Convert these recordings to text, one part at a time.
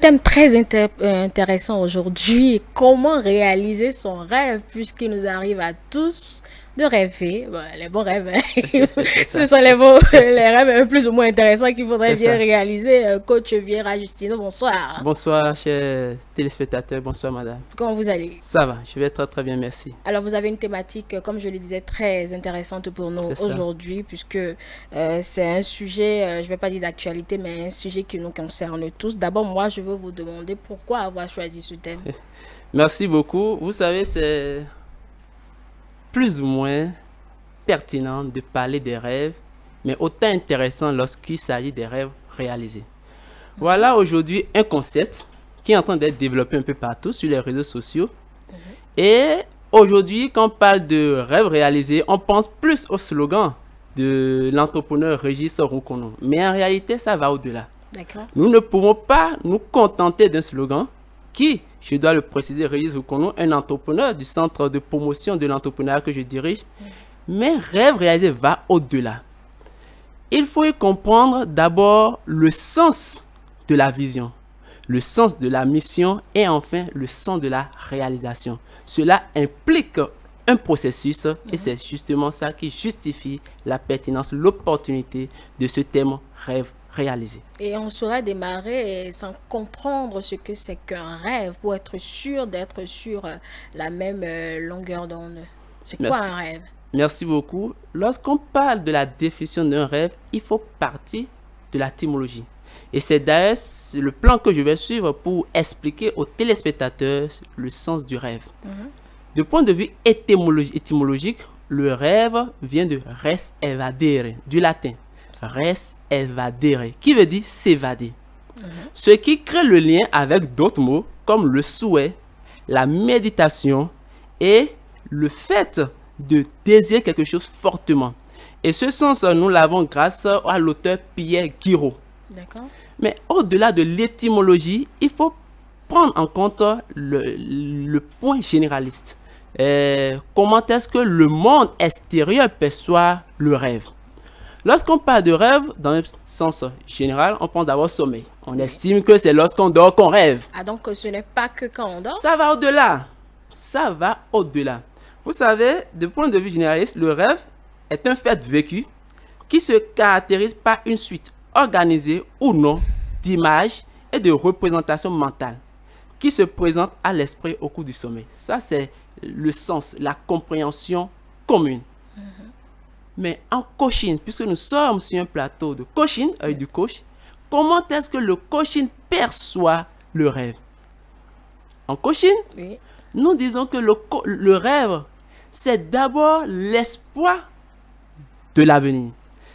thème très intéressant aujourd'hui. Comment réaliser son rêve, puisqu'il nous arrive à tous de rêver. Bon, les bons rêves, hein. C'est Ce ça, sont les rêves plus ou moins intéressants qu'il faudrait c'est bien ça. réaliser. Coach Viera Justino, bonsoir. Bonsoir, chers téléspectateurs. Bonsoir, madame. Comment vous allez? Ça va, je vais très très bien, merci. Alors, vous avez une thématique, comme je le disais, très intéressante pour nous C'est ça. aujourd'hui, puisque c'est un sujet, je ne vais pas dire d'actualité, mais un sujet qui nous concerne tous. D'abord, moi, je veux vous demander pourquoi avoir choisi ce thème. Merci beaucoup. Vous savez, c'est plus ou moins pertinent de parler des rêves, mais autant intéressant lorsqu'il s'agit des rêves réalisés. Voilà aujourd'hui un concept qui est en train d'être développé un peu partout sur les réseaux sociaux. Et aujourd'hui, quand on parle de rêves réalisés, on pense plus au slogan de l'entrepreneur Régis Roukono. Mais en réalité, ça va au-delà. D'accord? Nous ne pouvons pas nous contenter d'un slogan qui, je dois le préciser, Régis Roukono, un entrepreneur du centre de promotion de l'entrepreneuriat que je dirige. Mais rêve réalisé va au-delà. Il faut y comprendre d'abord le sens de la vision, le sens de la mission et enfin le sens de la réalisation. Cela implique un processus et c'est justement ça qui justifie la pertinence, l'opportunité de ce thème rêve réalisé. Et on saura démarrer sans comprendre ce que c'est qu'un rêve pour être sûr d'être sur la même longueur d'onde. C'est quoi Merci. un rêve? Merci beaucoup. Lorsqu'on parle de la définition d'un rêve, il faut partir de la étymologie. Et c'est d'ailleurs le plan que je vais suivre pour expliquer aux téléspectateurs le sens du rêve. Du point de vue étymologique, le rêve vient de res evadere, du latin. Res evadere, qui veut dire s'évader. Ce qui crée le lien avec d'autres mots comme le souhait, la méditation et le fait de désirer quelque chose fortement. Et ce sens, nous l'avons grâce à l'auteur Pierre Guiraud. D'accord? Mais au-delà de l'étymologie, il faut prendre en compte le point généraliste. Comment est-ce que le monde extérieur perçoit le rêve? Lorsqu'on parle de rêve, dans un sens général, on pense d'abord sommeil. On estime que c'est lorsqu'on dort qu'on rêve. Ah, donc ce n'est pas que quand on dort? Ça va au-delà. Ça va au-delà. Vous savez, du point de vue généraliste, le rêve est un fait vécu qui se caractérise par une suite organisée ou non d'images et de représentations mentales qui se présentent à l'esprit au cours du sommeil. Ça, c'est le sens, la compréhension commune. Mais en coaching, puisque nous sommes sur un plateau de coaching avec du coach, comment est-ce que le coaching perçoit le rêve? En coaching, Oui. nous disons que le rêve, c'est d'abord l'espoir de l'avenir.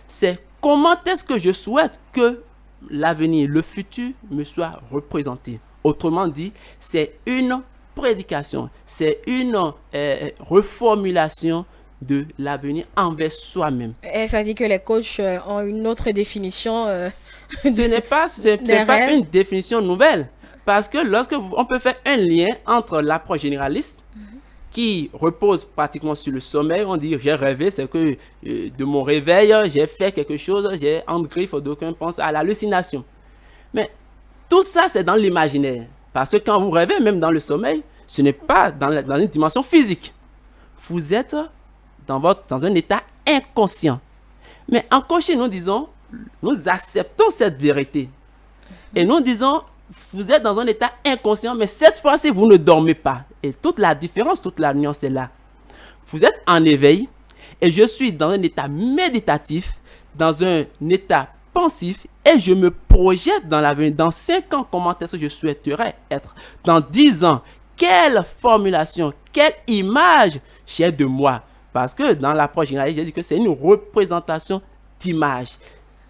C'est comment est-ce que je souhaite que l'avenir, le futur me soit représenté. Autrement dit, c'est une prédication, c'est une reformulation de l'avenir envers soi-même. Et ça dit que les coachs ont une autre définition Ce n'est pas, des pas rêves. une définition nouvelle. Parce que on peut faire un lien entre l'approche généraliste qui repose pratiquement sur le sommeil. On dit j'ai rêvé, c'est que de mon réveil, j'ai fait quelque chose, j'ai en griffe, d'aucuns pensent à l'hallucination. Mais tout ça, c'est dans l'imaginaire. Parce que quand vous rêvez, même dans le sommeil, ce n'est pas dans une dimension physique. Vous êtes dans un état inconscient. Mais en coaching, nous acceptons cette vérité. Et nous disons, vous êtes dans un état inconscient, mais cette fois-ci, vous ne dormez pas. Et toute la différence, toute la nuance est là. Vous êtes en éveil, et je suis dans un état méditatif, dans un état pensif, et je me projette dans l'avenir. Dans 5 ans, comment est-ce que je souhaiterais être? Dans 10 ans, quelle formulation, quelle image j'ai de moi? Parce que dans l'approche généraliste, j'ai dit que c'est une représentation d'image.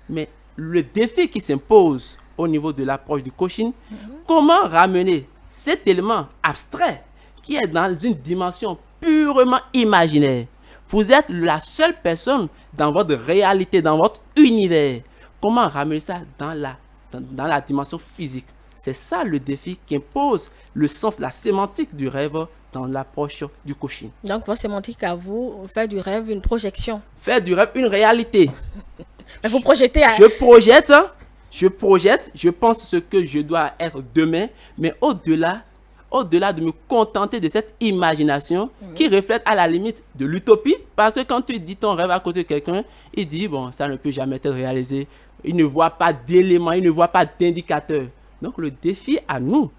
Mais le défi qui s'impose au niveau de l'approche du coaching, comment ramener cet élément abstrait qui est dans une dimension purement imaginaire? Vous êtes la seule personne dans votre réalité, dans votre univers. Comment ramener ça dans la dimension physique? C'est ça le défi qui impose le sens, la sémantique du rêve dans l'approche du coaching. Donc, votre sémantique à vous, faire du rêve une projection. Faire du rêve une réalité. Mais vous projetez à... Je projette Je projette, je pense ce que je dois être demain, mais au-delà de me contenter de cette imagination qui reflète à la limite de l'utopie, parce que quand tu dis ton rêve à côté de quelqu'un, il dit, bon, ça ne peut jamais être réalisé. Il ne voit pas d'éléments, il ne voit pas d'indicateurs. Donc le défi à nous,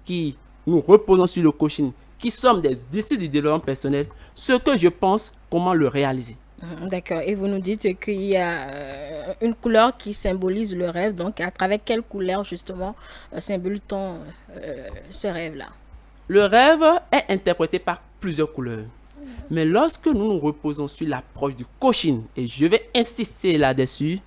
qui nous reposons sur le coaching, qui sommes des disciples du développement personnel, ce que je pense, comment le réaliser. D'accord. Et vous nous dites qu'il y a une couleur qui symbolise le rêve. Donc, à travers quelle couleur, justement, symbolise-t-on ce rêve-là? Le rêve est interprété par plusieurs couleurs. Mais lorsque nous nous reposons sur l'approche du coaching, et je vais insister là-dessus,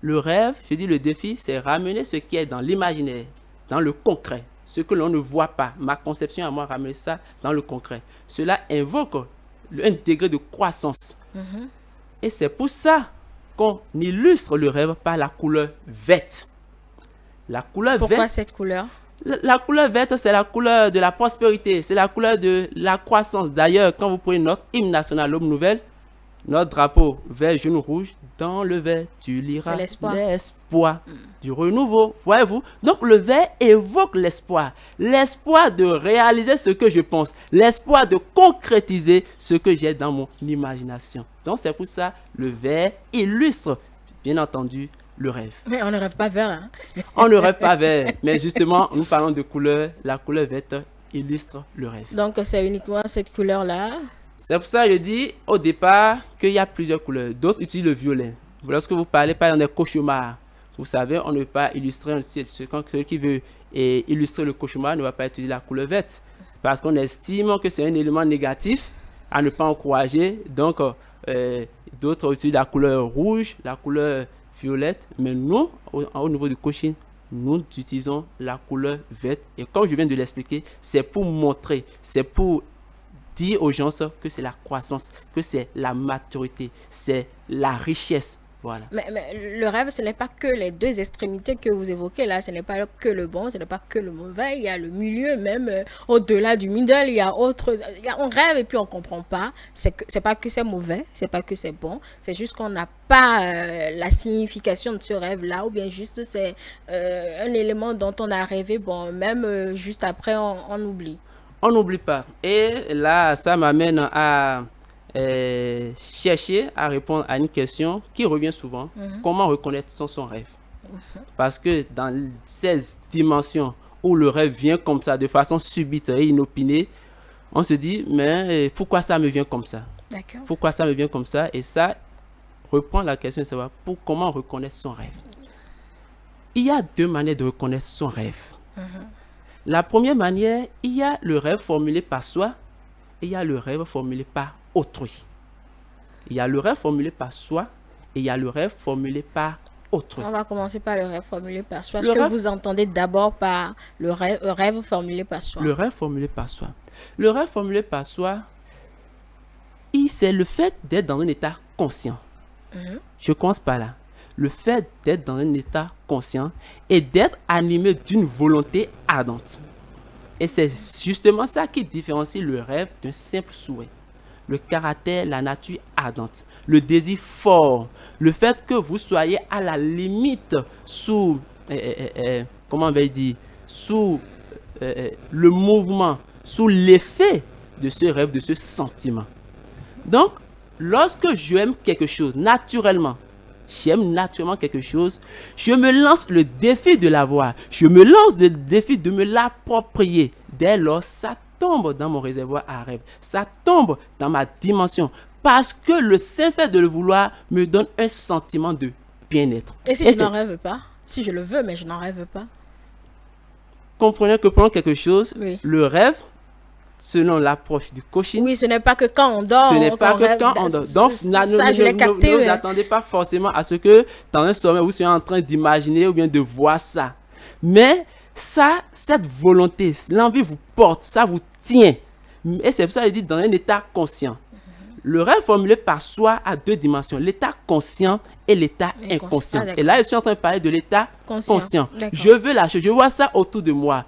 le rêve, je dis le défi, c'est ramener ce qui est dans l'imaginaire, dans le concret, ce que l'on ne voit pas. Ma conception à moi, ramener ça dans le concret. Cela invoque un degré de croissance. Et c'est pour ça qu'on illustre le rêve par la couleur verte. La couleur Pourquoi verte, cette couleur? la couleur verte, c'est la couleur de la prospérité, c'est la couleur de la croissance. D'ailleurs, quand vous prenez notre hymne national, l'Aube Nouvelle, notre drapeau vert, jaune, rouge, dans le vert, tu liras l'espoir du renouveau. Voyez-vous? Donc, le vert évoque l'espoir. L'espoir de réaliser ce que je pense. L'espoir de concrétiser ce que j'ai dans mon imagination. Donc, c'est pour ça, le vert illustre, bien entendu, le rêve. Mais on ne rêve pas vert. Hein? On ne rêve pas vert. Mais justement, nous parlons de couleur. La couleur verte illustre le rêve. Donc, c'est uniquement cette couleur-là. C'est pour ça que je dis au départ qu'il y a plusieurs couleurs. D'autres utilisent le violet. Lorsque vous parlez par exemple des cauchemars, vous savez, on ne peut pas illustrer un ciel. Quand celui qui veut illustrer le cauchemar ne va pas utiliser la couleur verte. Parce qu'on estime que c'est un élément négatif à ne pas encourager. Donc, d'autres utilisent la couleur rouge, la couleur violette. Mais nous, au niveau du coaching, nous utilisons la couleur verte. Et comme je viens de l'expliquer, c'est pour montrer, c'est pour dire aux gens que c'est la croissance, que c'est la maturité, c'est la richesse. Voilà. Mais le rêve, ce n'est pas que les deux extrémités que vous évoquez là, ce n'est pas que le bon, ce n'est pas que le mauvais, il y a le milieu même, au-delà du middle, il y a autre, on rêve et puis on ne comprend pas, c'est pas que c'est mauvais, c'est pas que c'est bon, c'est juste qu'on n'a pas la signification de ce rêve-là, ou bien juste c'est un élément dont on a rêvé, bon, même juste après on oublie. On n'oublie pas. Et là, ça m'amène à chercher à répondre à une question qui revient souvent. Comment reconnaître son rêve? Parce que dans ces dimensions où le rêve vient comme ça, de façon subite et inopinée, on se dit, mais pourquoi ça me vient comme ça? D'accord. Pourquoi ça me vient comme ça? Et ça reprend la question de savoir comment reconnaître son rêve. Il y a deux manières de reconnaître son rêve. La première manière, il y a le rêve formulé par soi et il y a le rêve formulé par autrui. Il y a le rêve formulé par soi et il y a le rêve formulé par autrui. On va commencer par le rêve formulé par soi. Est-ce que vous entendez d'abord par le rêve formulé par soi? Le rêve formulé par soi. Le rêve formulé par soi, c'est le fait d'être dans un état conscient. Je commence par là. Le fait d'être dans un état conscient et d'être animé d'une volonté ardente. Et c'est justement ça qui différencie le rêve d'un simple souhait. Le caractère, la nature ardente, le désir fort, le fait que vous soyez à la limite sous, comment on va dire, sous le mouvement, sous l'effet de ce rêve, de ce sentiment. Donc, lorsque j'aime quelque chose naturellement, j'aime naturellement quelque chose, je me lance le défi de l'avoir. Je me lance le défi de me l'approprier. Dès lors, ça tombe dans mon réservoir à rêve. Ça tombe dans ma dimension. Parce que le simple fait de le vouloir me donne un sentiment de bien-être. Et si je n'en rêve pas? Si je le veux, mais je n'en rêve pas. Comprenez que pendant quelque chose, oui. Le rêve, selon l'approche du coaching. Oui, ce n'est pas que quand on dort. Ce n'est pas que quand on dort. Donc, ne vous attendez pas forcément à ce que dans un sommeil, vous soyez en train d'imaginer ou bien de voir ça. Mais ça, cette volonté, l'envie vous porte, ça vous tient. Et c'est pour ça qu'il dit dans un état conscient. Le rêve formulé par soi a deux dimensions, l'état conscient et l'état inconscient. Et là, je suis en train de parler de l'état conscient. Je veux la chose, je vois ça autour de moi.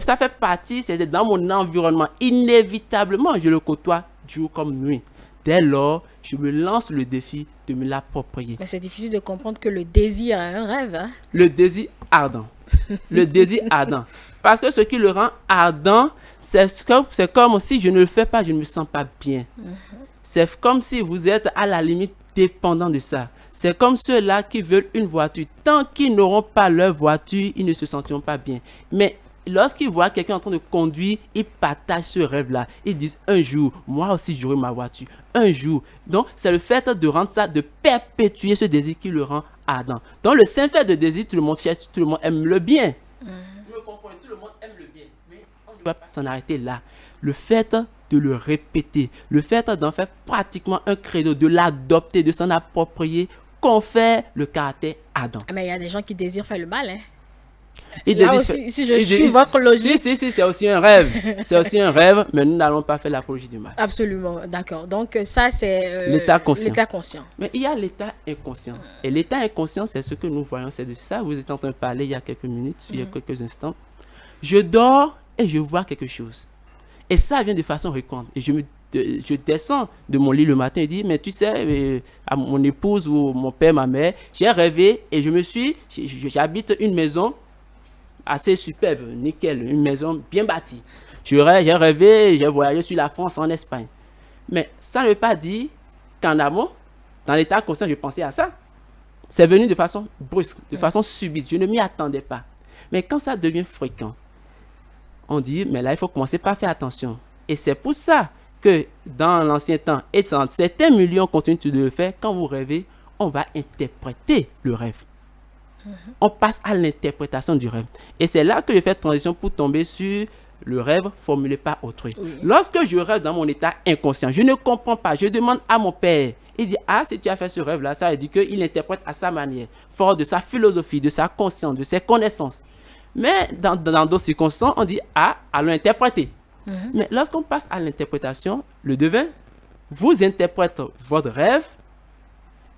Ça fait partie, c'est dans mon environnement. Inévitablement, je le côtoie jour comme nuit. dès lors, je me lance le défi de me l'approprier. Mais c'est difficile de comprendre que le désir est un rêve. Hein? Le désir ardent. Le désir ardent. Parce que ce qui le rend ardent, c'est comme si je ne le fais pas, je ne me sens pas bien. C'est comme si vous êtes à la limite dépendant de ça. C'est comme ceux-là qui veulent une voiture. Tant qu'ils n'auront pas leur voiture, ils ne se sentiront pas bien. Mais lorsqu'ils voient quelqu'un en train de conduire, ils partagent ce rêve-là. Ils disent un jour, moi aussi j'aurai ma voiture. Un jour. Donc, c'est le fait de rendre ça, de perpétuer ce désir qui le rend ardent. Donc, le simple fait de désir, tout le monde cherche, tout le monde aime le bien. Vous me comprenez, tout le monde aime le bien. Mais on ne va pas s'en arrêter là. Le fait de le répéter, le fait d'en faire pratiquement un credo, de l'adopter, de s'en approprier, confère le caractère ardent. Mais il y a des gens qui désirent faire le mal. Hein? Et Là aussi, si je suis votre logique. Si, c'est aussi un rêve. C'est aussi un rêve, mais nous n'allons pas faire l'apologie du mal. Absolument, d'accord. Donc ça, c'est l'état conscient. L'état conscient. Mais il y a l'état inconscient. Et l'état inconscient, c'est ce que nous voyons. C'est de ça, vous êtes en train de parler il y a quelques minutes, il y a quelques instants. Je dors et je vois quelque chose. Et ça vient de façon récurrente. Et je descends de mon lit le matin et dis, mais tu sais, à mon épouse ou mon père, ma mère, j'ai rêvé et j'habite une maison assez superbe, nickel, une maison bien bâtie. J'ai rêvé, j'ai voyagé sur la France, en Espagne. Mais ça ne veut pas dire qu'en amont, dans l'état conscient, je pensais à ça. C'est venu de façon brusque, de façon subite. Je ne m'y attendais pas. Mais quand ça devient fréquent, on dit, mais là, il faut commencer par faire attention. Et c'est pour ça que dans l'ancien temps, et certains millions continuent de le faire, quand vous rêvez, on va interpréter le rêve. On passe à l'interprétation du rêve. Et c'est là que je fais transition pour tomber sur le rêve formulé par autrui. Oui. Lorsque je rêve dans mon état inconscient, je ne comprends pas. Je demande à mon père. Il dit, ah, si tu as fait ce rêve-là, ça veut dire qu'il interprète à sa manière, fort de sa philosophie, de sa conscience, de ses connaissances. Mais dans d'autres circonstances, on dit, ah, allons interpréter. Mais lorsqu'on passe à l'interprétation, le devin vous interprète votre rêve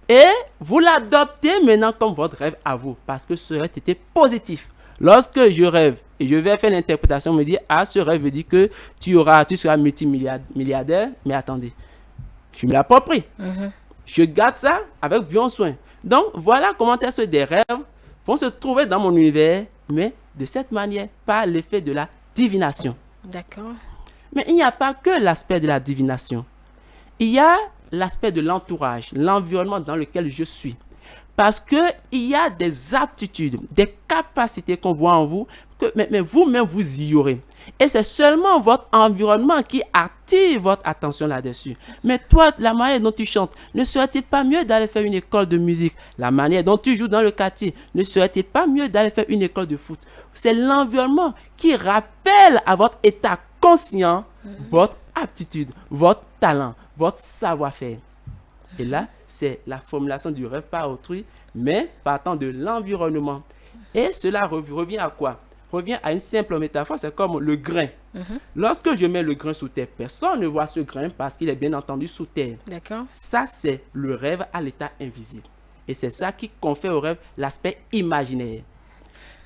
et vous l'adoptez maintenant comme votre rêve à vous, parce que ce rêve était positif. Lorsque je rêve et je vais faire l'interprétation, on me dit, ah, ce rêve dit que tu seras multimilliardaire, mais attendez, je me l'approprie. Je garde ça avec bien soin. Donc, voilà comment est-ce que des rêves vont se trouver dans mon univers, mais de cette manière, par l'effet de la divination. D'accord. Mais il n'y a pas que l'aspect de la divination. Il y a l'aspect de l'entourage, l'environnement dans lequel je suis. Parce qu'il y a des aptitudes, des capacités qu'on voit en vous, mais vous-même vous y aurez. Et c'est seulement votre environnement qui attire votre attention là-dessus. Mais toi, la manière dont tu chantes, ne serait-il pas mieux d'aller faire une école de musique? La manière dont tu joues dans le quartier, ne serait-il pas mieux d'aller faire une école de foot? C'est l'environnement qui rappelle à votre état conscient votre aptitude, votre talent, votre savoir-faire. Et là, c'est la formulation du rêve par autrui, mais partant de l'environnement. Et cela revient à quoi? Revient à une simple métaphore, c'est comme le grain. Lorsque je mets le grain sous terre, personne ne voit ce grain parce qu'il est bien entendu sous terre. D'accord. Ça, c'est le rêve à l'état invisible. Et c'est ça qui confère au rêve l'aspect imaginaire.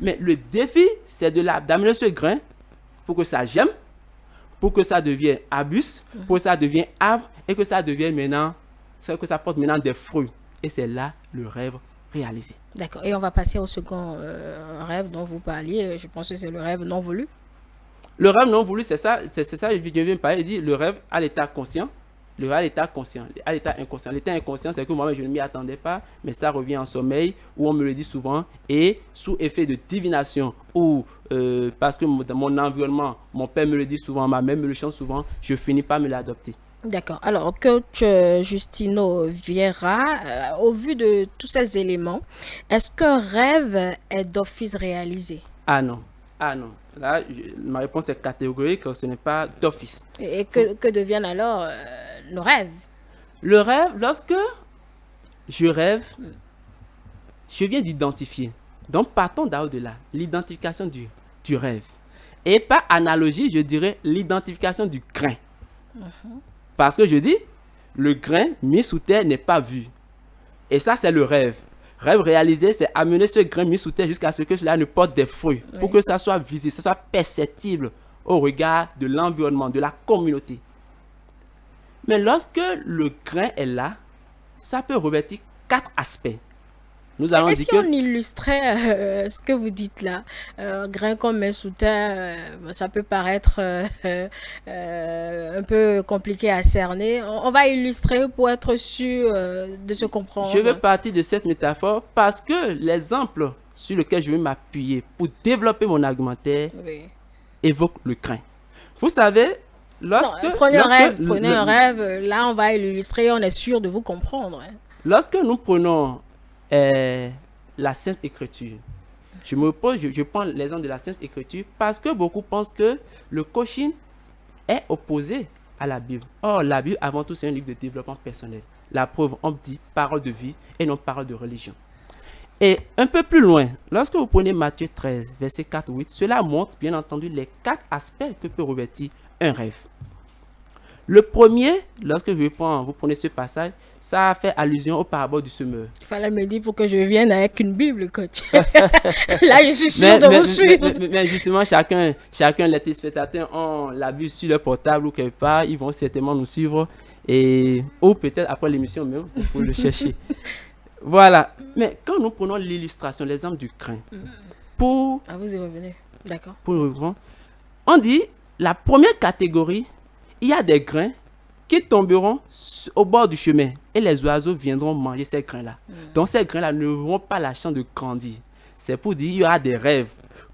Mais le défi, c'est d'amener ce grain pour que ça germe, pour que ça devienne arbuste, pour que ça devienne arbre et que ça devienne maintenant, que ça porte maintenant des fruits. Et c'est là le rêve réalisé. D'accord. Et on va passer au second rêve dont vous parliez. Je pense que c'est le rêve non voulu. Le rêve non voulu, c'est ça, je viens de parler, il dit le rêve à l'état conscient, le rêve à l'état conscient, à l'état inconscient. L'état inconscient, c'est que moi-même, je ne m'y attendais pas, mais ça revient en sommeil, où on me le dit souvent, et sous effet de divination, ou parce que dans mon environnement, mon père me le dit souvent, ma mère me le chante souvent, je finis par me l'adopter. D'accord. Alors, coach Justino Vieira, au vu de tous ces éléments, est-ce qu'un rêve est d'office réalisé? Ah non. Ah non. Là, ma réponse est catégorique, ce n'est pas d'office. Et que deviennent alors nos rêves? Le rêve, lorsque je rêve, je viens d'identifier. Donc, partons d'au-delà, l'identification du rêve. Et par analogie, je dirais l'identification du grain. Parce que je dis, le grain mis sous terre n'est pas vu. Et ça, c'est le rêve. Rêve réalisé, c'est amener ce grain mis sous terre jusqu'à ce que cela ne porte des fruits. Oui. Pour que ça soit visible, ça soit perceptible au regard de l'environnement, de la communauté. Mais lorsque le grain est là, ça peut revêtir 4 aspects. Nous allons Est-ce dire que qu'on illustrait ce que vous dites là? Grain qu'on met sous terre, ça peut paraître un peu compliqué à cerner. On va illustrer pour être sûr de se je comprendre. vais partir de cette métaphore parce que l'exemple sur lequel je vais m'appuyer pour développer mon argumentaire Oui. évoque le grain. Vous savez, Non, prenez un rêve, là on va l'illustrer, on est sûr de vous comprendre. Hein. lorsque nous prenons la Sainte Écriture, je prends l'exemple de la Sainte Écriture parce que beaucoup pensent que le coaching est opposé à la Bible. Or, la Bible, avant tout, c'est un livre de développement personnel. La preuve, on dit parole de vie et non parole de religion. Et un peu plus loin, lorsque vous prenez Matthieu 13, verset 4-8, cela montre bien entendu les 4 aspects que peut revêtir un rêve. Le premier, lorsque vous prenez ce passage, ça fait allusion aux paraboles du semeur. Il fallait me dire pour que je vienne avec une Bible, coach. Là, je suis sûr de vous suivre. Mais justement, chacun les téléspectateurs ont la Bible sur leur portable ou quelque part, ils vont certainement nous suivre. Ou peut-être après l'émission même, pour le chercher. Voilà. Mais quand nous prenons l'illustration, l'exemple du grain, pour vous y revenez. D'accord. On dit, la première catégorie, il y a des grains qui tomberont au bord du chemin et les oiseaux viendront manger ces grains-là. Donc ces grains-là n'auront pas la chance de grandir. C'est pour dire qu'il y aura des rêves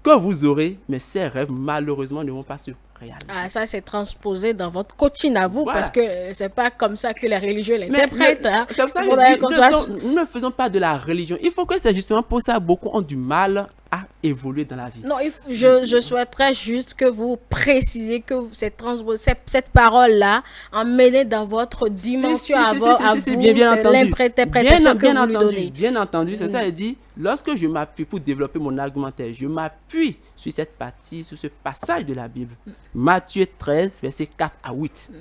que vous aurez, mais ces rêves malheureusement ne vont pas se réaliser. Ah, ça c'est transposé dans votre coaching à vous, Voilà. parce que c'est pas comme ça que les religieux l'interprètent. Hein. C'est pour ça que nous ne faisons pas de la religion. Il faut que c'est justement pour ça beaucoup ont du mal à évoluer dans la vie. Non, je souhaiterais juste que vous précisez que cette parole-là, emmenée dans votre dimension à vous, l'interprétation que vous lui donnez. Bien entendu, c'est ça, il dit, lorsque je m'appuie pour développer mon argumentaire, je m'appuie sur cette partie, sur ce passage de la Bible. Matthieu 13, versets 4-8.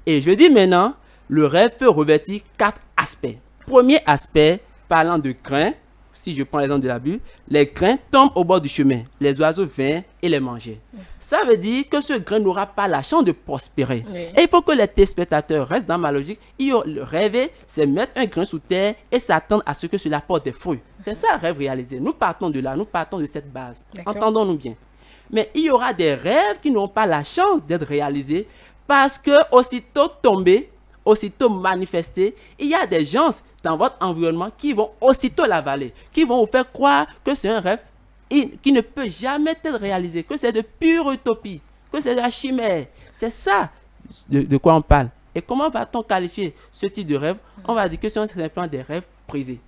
Et je dis maintenant, le rêve peut revêtir 4 aspects. Premier aspect, parlant de grains, si je prends l'exemple de la Bible, les grains tombent au bord du chemin. Les oiseaux viennent et les mangent. Ça veut dire que ce grain n'aura pas la chance de prospérer. Oui. Et il faut que les téléspectateurs restent dans ma logique. Le rêver, c'est mettre un grain sous terre et s'attendre à ce que cela porte des fruits. C'est ça, rêve réalisé. Nous partons de là, nous partons de cette base. D'accord. Entendons-nous bien. Mais il y aura des rêves qui n'ont pas la chance d'être réalisés parce que aussitôt tombés, aussitôt manifestés, il y a des gens dans votre environnement qui vont aussitôt l'avaler, qui vont vous faire croire que c'est un rêve qui ne peut jamais être réalisé, que c'est de pure utopie, que c'est de la chimère. C'est ça de quoi on parle. Et comment va-t-on qualifier ce type de rêve? On va dire que ce sont simplement des rêves brisés.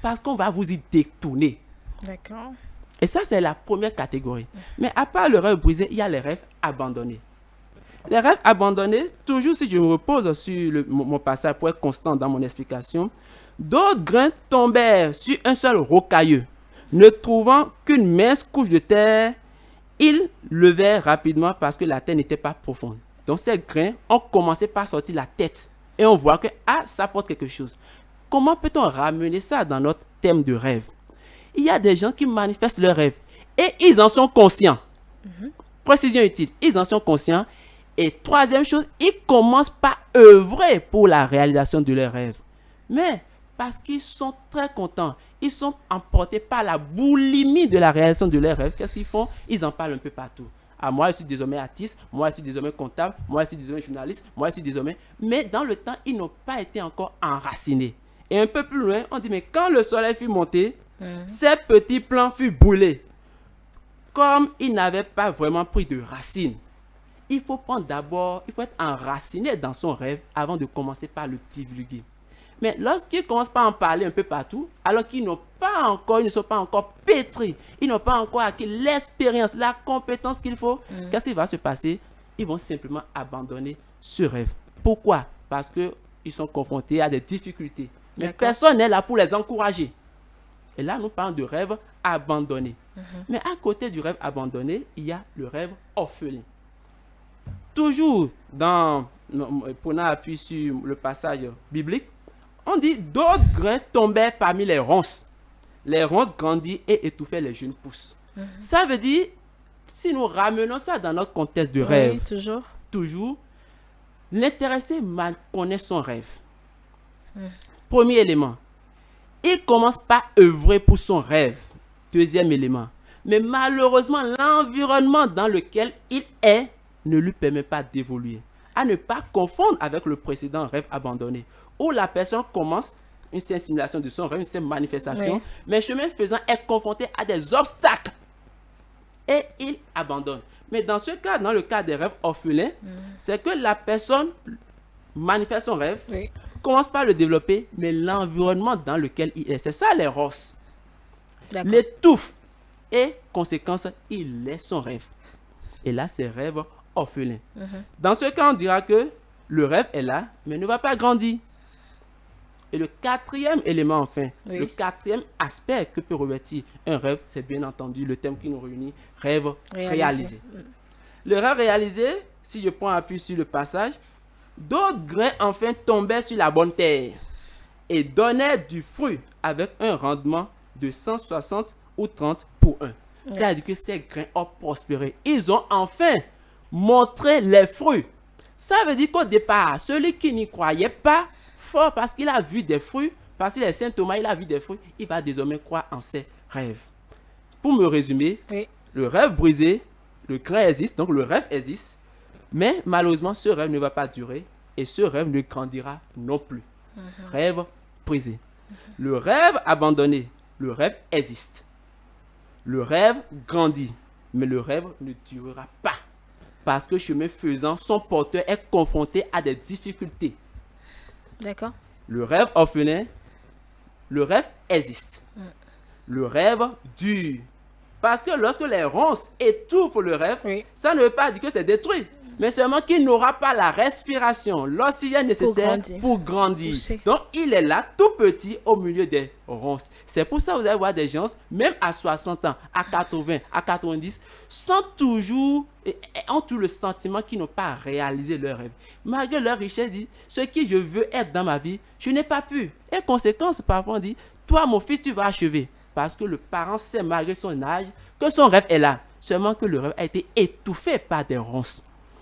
Parce qu'on va vous y détourner. D'accord. Et ça, c'est la première catégorie. Mais à part le rêve brisé, il y a les rêves abandonnés. Les rêves abandonnés, toujours si je me repose sur mon passage pour être constant dans mon explication, d'autres grains tombèrent sur un seul rocailleux. Ne trouvant qu'une mince couche de terre, ils levèrent rapidement parce que la terre n'était pas profonde. Donc ces grains ont commencé par sortir la tête. Et on voit que ça porte quelque chose. Comment peut-on ramener ça dans notre thème de rêve? Il y a des gens qui manifestent leurs rêves et ils en sont conscients. Précision utile, ils en sont conscients. Et troisième chose, ils commencent par œuvrer pour la réalisation de leurs rêves. Mais parce qu'ils sont très contents, ils sont emportés par la boulimie de la réalisation de leurs rêves, qu'est-ce qu'ils font? Ils en parlent un peu partout. Ah, moi, je suis désormais artiste, moi, je suis désormais comptable, moi, je suis désormais journaliste, moi, je suis désormais... Mais dans le temps, ils n'ont pas été encore enracinés. Et un peu plus loin, on dit, mais quand le soleil fut monté, ces petits plants furent brûlés. Comme ils n'avaient pas vraiment pris de racines. Il faut être enraciné dans son rêve avant de commencer par le divulguer. Mais lorsqu'ils commencent par en parler un peu partout, alors qu'ils ne sont pas encore pétris, ils n'ont pas encore acquis l'expérience, la compétence qu'il faut, qu'est-ce qui va se passer? Ils vont simplement abandonner ce rêve. Pourquoi? Parce qu'ils sont confrontés à des difficultés. Mais personne n'est là pour les encourager. Et là, nous parlons de rêve abandonné. Mais à côté du rêve abandonné, il y a le rêve orphelin. Toujours prenant appui sur le passage biblique, on dit d'autres grains tombaient parmi les ronces. Les ronces grandissent et étouffaient les jeunes pousses. Ça veut dire, si nous ramenons ça dans notre contexte de rêve, toujours, L'intéressé mal connaît son rêve. Premier élément, il commence par œuvrer pour son rêve. Deuxième élément, mais malheureusement, l'environnement dans lequel il est ne lui permet pas d'évoluer. À ne pas confondre avec le précédent rêve abandonné, où la personne commence une simulation de son rêve, une simple manifestation, mais chemin faisant est confronté à des obstacles et il abandonne. Mais dans ce cas, dans le cas des rêves orphelins, c'est que la personne manifeste son rêve, commence par le développer, mais l'environnement dans lequel il est, c'est ça les rosses, l'étouffe et conséquence, il laisse son rêve. Et là, c'est rêve orphelin. Dans ce cas, on dira que le rêve est là, mais ne va pas grandir. Et le quatrième élément, enfin, le quatrième aspect que peut revêtir un rêve, c'est bien entendu le thème qui nous réunit, rêve réalisé. Le rêve réalisé, si je prends appui sur le passage, d'autres grains enfin tombaient sur la bonne terre et donnaient du fruit avec un rendement de 160 ou 30 pour 1. C'est-à-dire que ces grains ont prospéré. Ils ont enfin montré les fruits. Ça veut dire qu'au départ, celui qui n'y croyait pas, fort parce qu'il a vu des fruits, parce qu'il est Saint Thomas, il a vu des fruits, il va désormais croire en ses rêves. Pour me résumer, le rêve brisé, le grain existe, donc le rêve existe, mais malheureusement, ce rêve ne va pas durer et ce rêve ne grandira non plus. Rêve brisé. Le rêve abandonné, le rêve existe. Le rêve grandit, mais le rêve ne durera pas. Parce que chemin faisant, son porteur est confronté à des difficultés. D'accord. Le rêve orphelin, le rêve existe. Le rêve dure. Parce que lorsque les ronces étouffent le rêve, ça ne veut pas dire que c'est détruit. Mais seulement qu'il n'aura pas la respiration, l'oxygène nécessaire pour grandir. Donc, il est là, tout petit, au milieu des ronces. C'est pour ça que vous allez voir des gens, même à 60 ans, à 80, à 90, ont toujours le sentiment qu'ils n'ont pas réalisé leur rêve. Malgré leur richesse, dit, ce que je veux être dans ma vie, je n'ai pas pu. Et conséquence, parfois, on dit, toi, mon fils, tu vas achever. Parce que le parent sait, malgré son âge, que son rêve est là. Seulement que le rêve a été étouffé par des ronces.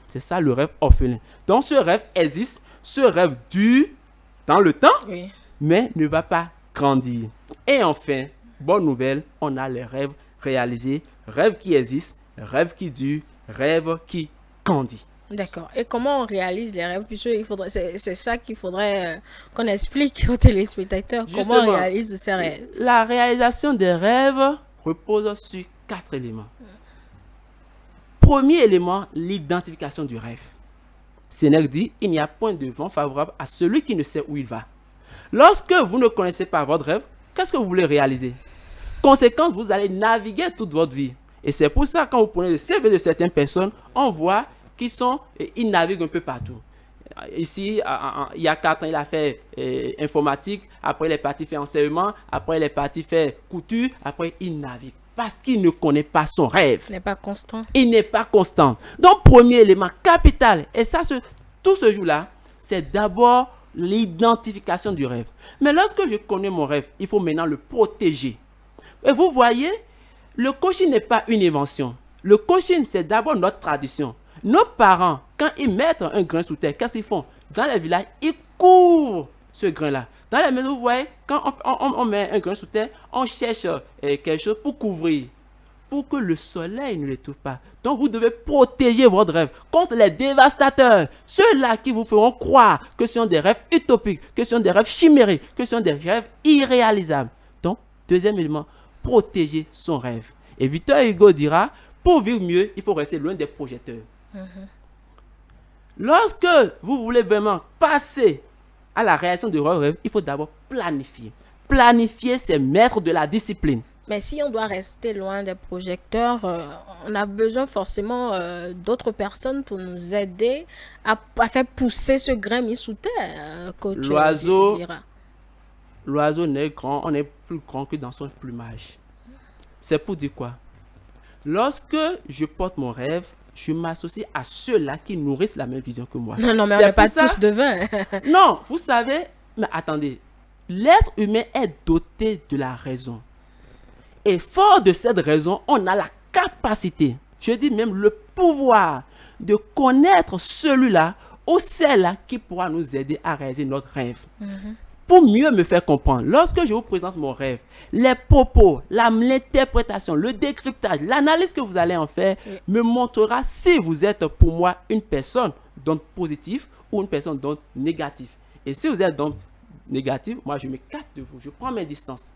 C'est ça le rêve orphelin. Donc ce rêve existe, ce rêve dure dans le temps, mais ne va pas grandir. Et enfin, bonne nouvelle, on a les rêves réalisés, rêves qui existent, rêves qui durent, rêves qui grandissent. D'accord. Et comment on réalise les rêves? Puisque c'est ça qu'il faudrait qu'on explique aux téléspectateurs. Justement, comment on réalise ces rêves? La réalisation des rêves repose sur 4 éléments. Premier élément, l'identification du rêve. Sénèque dit, il n'y a point de vent favorable à celui qui ne sait où il va. Lorsque vous ne connaissez pas votre rêve, qu'est-ce que vous voulez réaliser? Conséquence, vous allez naviguer toute votre vie. Et c'est pour ça, quand vous prenez le CV de certaines personnes, on voit qu'ils naviguent un peu partout. Ici, il y a 4 ans, il a fait informatique, après il est parti faire enseignement, après il est parti faire couture, après il navigue. Parce qu'il ne connaît pas son rêve. Il n'est pas constant. Il n'est pas constant. Donc, premier élément capital, et ça, tout ce jour-là, c'est d'abord l'identification du rêve. Mais lorsque je connais mon rêve, il faut maintenant le protéger. Et vous voyez, le coaching n'est pas une invention. Le coaching, c'est d'abord notre tradition. Nos parents, quand ils mettent un grain sous terre, qu'est-ce qu'ils font? Dans les villages, ils couvrent ce grain-là. Dans les maisons, vous voyez, quand on met un grain sous terre, on cherche quelque chose pour couvrir, pour que le soleil ne l'étouffe pas. Donc, vous devez protéger votre rêve contre les dévastateurs, ceux-là qui vous feront croire que ce sont des rêves utopiques, que ce sont des rêves chimériques, que ce sont des rêves irréalisables. Donc, deuxième élément, protéger son rêve. Et Victor Hugo dira, pour vivre mieux, il faut rester loin des projecteurs. Lorsque vous voulez vraiment passer à la réalisation de votre rêve, il faut d'abord planifier. Planifier, c'est mettre de la discipline. Mais si on doit rester loin des projecteurs, on a besoin forcément d'autres personnes pour nous aider à faire pousser ce grain mis sous terre. L'oiseau n'est grand, on est plus grand que dans son plumage. C'est pour dire quoi? Lorsque je porte mon rêve, je m'associe à ceux-là qui nourrissent la même vision que moi. Non, mais on n'est pas tous devins. Non, vous savez, mais attendez, l'être humain est doté de la raison. Et fort de cette raison, on a la capacité, je dis même le pouvoir, de connaître celui-là ou celle-là qui pourra nous aider à réaliser notre rêve. Pour mieux me faire comprendre, lorsque je vous présente mon rêve, les propos, l'interprétation, le décryptage, l'analyse que vous allez en faire me montrera si vous êtes pour moi une personne donc positive ou une personne donc négative. Et si vous êtes donc négative, moi je m'écarte de vous, je prends mes distances.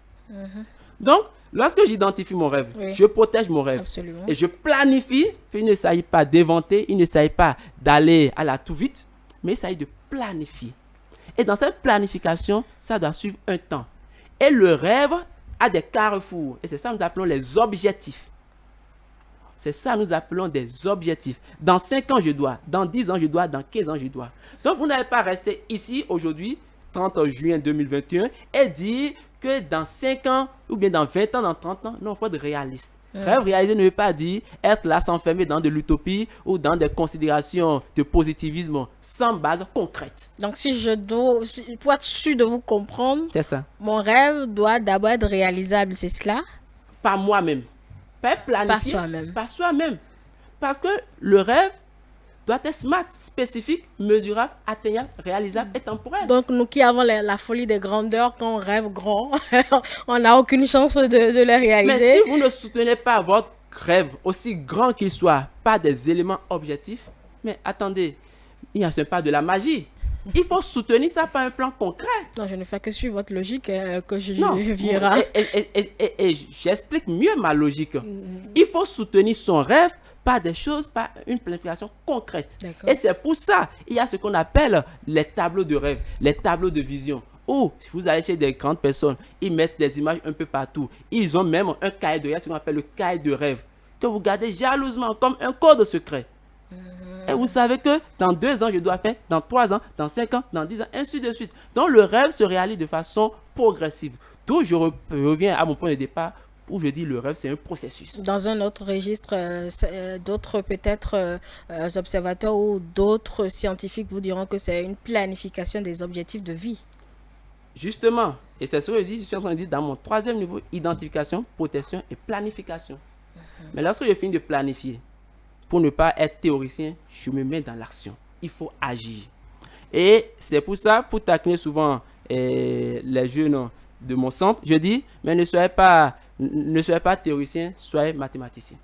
Donc, lorsque j'identifie mon rêve, je protège mon rêve. Absolument. Et je planifie. Il ne s'agit pas d'inventer, il ne s'agit pas d'aller à la tout vite, mais il s'agit de planifier. Et dans cette planification, ça doit suivre un temps. Et le rêve a des carrefours. Et c'est ça que nous appelons les objectifs. C'est ça que nous appelons des objectifs. Dans 5 ans, je dois. Dans 10 ans, je dois. Dans 15 ans, je dois. Donc, vous n'allez pas rester ici aujourd'hui, 30 juin 2021, et dire que dans 5 ans, ou bien dans 20 ans, dans 30 ans, non, il faut être réaliste. Rêve réalisé ne veut pas dire être là, s'enfermer dans de l'utopie ou dans des considérations de positivisme sans base concrète. Donc, pour être sûr de vous comprendre, C'est ça. mon rêve doit d'abord être réalisable, c'est cela? Par moi-même. Pas planifié. Par soi-même. Par soi-même. Parce que le rêve doit être smart, spécifique, mesurable, atteignable, réalisable et temporel. Donc, nous qui avons la folie des grandeurs, quand on rêve grand, on n'a aucune chance de les réaliser. Mais si vous ne soutenez pas votre rêve, aussi grand qu'il soit, par des éléments objectifs, mais attendez, il n'y a pas de la magie. Il faut soutenir ça par un plan concret. Non, je ne fais que suivre votre logique que je Non, verrai. et j'explique mieux ma logique. Il faut soutenir son rêve par des choses, par une planification concrète. D'accord. Et c'est pour ça, il y a ce qu'on appelle les tableaux de rêve, les tableaux de vision. Ou, si vous allez chez des grandes personnes, ils mettent des images un peu partout. Ils ont même un cahier de rêve, ce qu'on appelle le cahier de rêve, que vous gardez jalousement comme un code secret. Et vous savez que dans 2 ans, je dois faire, dans 3 ans, dans 5 ans, dans 10 ans, ainsi de suite. Donc, le rêve se réalise de façon progressive. D'où je reviens à mon point de départ où je dis le rêve, c'est un processus. Dans un autre registre, d'autres peut-être observateurs ou d'autres scientifiques vous diront que c'est une planification des objectifs de vie. Justement, et c'est ce que je suis en train de dire dans mon 3e niveau, identification, protection et planification. Mais lorsque je finis de planifier, pour ne pas être théoricien, je me mets dans l'action. Il faut agir. Et c'est pour ça, pour taquiner souvent les jeunes de mon centre, je dis, mais ne soyez pas théoricien, soyez mathématicien.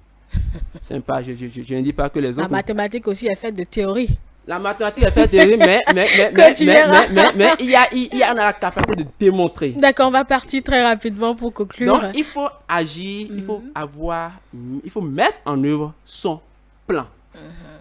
Je ne dis pas que les autres... La mathématique aussi est faite de théorie. La mathématique est faite de théorie, mais on a la capacité de démontrer. D'accord, on va partir très rapidement pour conclure. Donc, il faut agir, il faut mettre en œuvre son plan.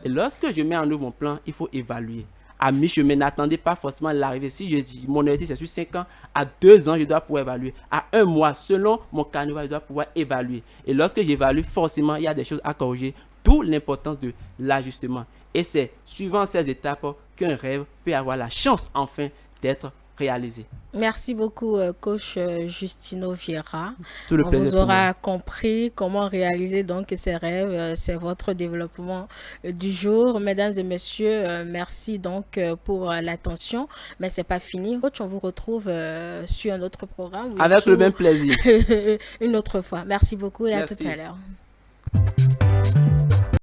Et lorsque je mets en œuvre mon plan, il faut évaluer. À mi-chemin, n'attendez pas forcément l'arrivée. Si je dis mon objectif c'est sur 5 ans, à 2 ans, je dois pouvoir évaluer. À 1 mois, selon mon carnet, je dois pouvoir évaluer. Et lorsque j'évalue, forcément, il y a des choses à corriger. D'où l'importance de l'ajustement. Et c'est suivant ces étapes qu'un rêve peut avoir la chance enfin d'être réalisé. Merci beaucoup, coach Justino Vieira. Tout le On plaisir vous pour moi. aura compris comment réaliser donc ces rêves. C'est votre développement du jour. Mesdames et messieurs, merci donc pour l'attention. Mais c'est pas fini. Coach, on vous retrouve sur un autre programme. Avec le même plaisir. Une autre fois. Merci beaucoup et Merci. à tout à l'heure.